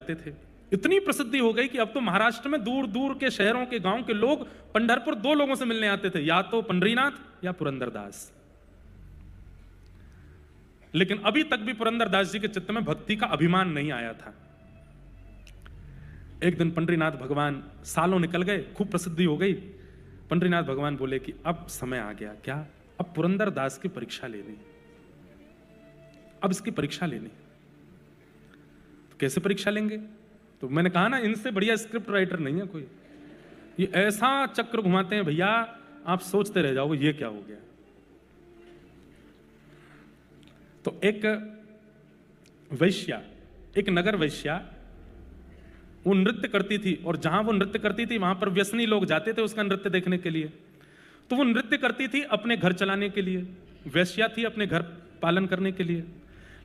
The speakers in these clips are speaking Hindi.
जाते थे। इतनी प्रसिद्धि हो गई कि अब तो महाराष्ट्र में दूर दूर के शहरों के गांव के लोग पंढरपुर दो लोगों से मिलने आते थे, या तो पंढरीनाथ या पुरंदरदास। लेकिन अभी तक भी पुरंदरदास जी के चित्त में भक्ति का अभिमान नहीं आया था। एक दिन पंढरीनाथ भगवान, सालों निकल गए, खूब प्रसिद्धि हो गई, पंढरीनाथ भगवान बोले कि अब समय आ गया, क्या, अब पुरंदरदास की परीक्षा लेनी, अब इसकी परीक्षा लेनी। तो कैसे परीक्षा लेंगे? तो मैंने कहा ना, इनसे बढ़िया स्क्रिप्ट राइटर नहीं है कोई। ये ऐसा चक्र घुमाते हैं भैया, आप सोचते रह जाओगे ये क्या हो गया। तो एक वैश्या, एक नगर वैश्या, वो नृत्य करती थी, और जहां वो नृत्य करती थी वहां पर व्यसनी लोग जाते थे उसका नृत्य देखने के लिए। तो वो नृत्य करती थी अपने घर चलाने के लिए, वैश्या थी अपने घर पालन करने के लिए,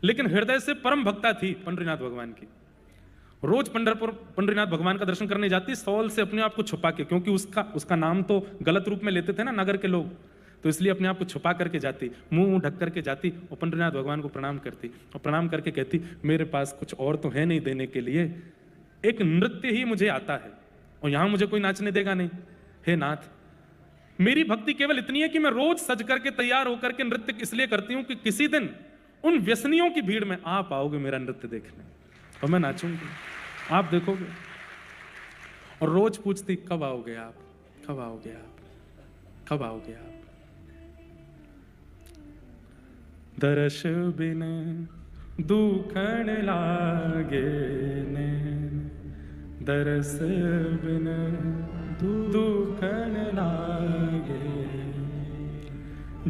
लेकिन हृदय से परम भक्ता थी पंढरीनाथ भगवान की। रोज पंढरपुर पंढरीनाथ भगवान का दर्शन करने जाती, सौल से अपने आप को छुपा के, क्योंकि उसका नाम तो गलत रूप में लेते थे ना नगर के लोग, तो इसलिए अपने आप को छुपा करके जाती, मुंह ढक करके जाती और पंढरीनाथ भगवान को प्रणाम करती, और प्रणाम करके कहती, मेरे पास कुछ और तो है नहीं देने के लिए, एक नृत्य ही मुझे आता है और यहां मुझे कोई नाचने देगा नहीं। हे नाथ, मेरी भक्ति केवल इतनी है कि मैं रोज सज करके तैयार होकर के नृत्य इसलिए करती हूं कि किसी दिन उन व्यसनियों की भीड़ में आप आओगे मेरा नृत्य देखने और मैं नाचूंगी, आप देखोगे। और रोज पूछती, कब आओगे आप, कब आओगे आप, कब आओगे आप। दर्श बिन दुखण लागे नैन, दरस बिन दुखण लागे,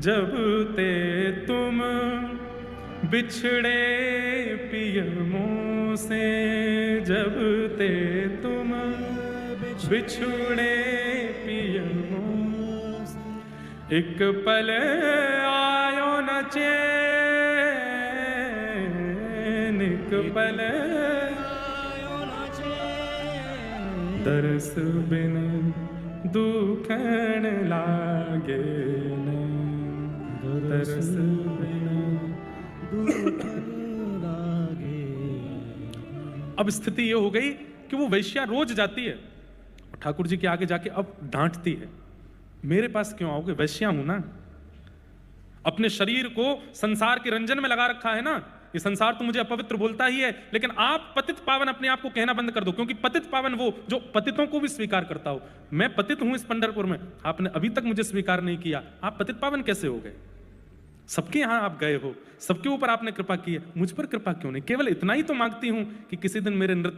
जब ते तुम बिछड़े पिय मुँह से, जब ते तुम बिछड़े पिय मुँह से, एक पल आयो न चैन, एक पल आयो न चैन, दरस बिन दुखण लागे नैन, दरस बिन दुखण लागे। अब स्थिति ये हो गई कि वो वैश्या रोज जाती है और ठाकुर जी के आगे जाके अब डांटती है, मेरे पास क्यों आओगे, वैश्या हूं ना, अपने शरीर को संसार के रंजन में लगा रखा है ना, ये संसार तो मुझे अपवित्र बोलता ही है, लेकिन आप पतित पावन अपने आप को कहना बंद कर दो, क्योंकि पतित पावन वो जो पतितों को भी स्वीकार करता हो। मैं पतित हूं इस पंढरपुर में, आपने अभी तक मुझे स्वीकार नहीं किया, आप पतित पावन कैसे हो गए? सबके यहां आप गए हो, सबके ऊपर आपने कृपा की है, मुझ पर कृपा क्यों नहीं? केवल इतना ही तो मांगती हूं कि किसी दिन मेरे नृत्य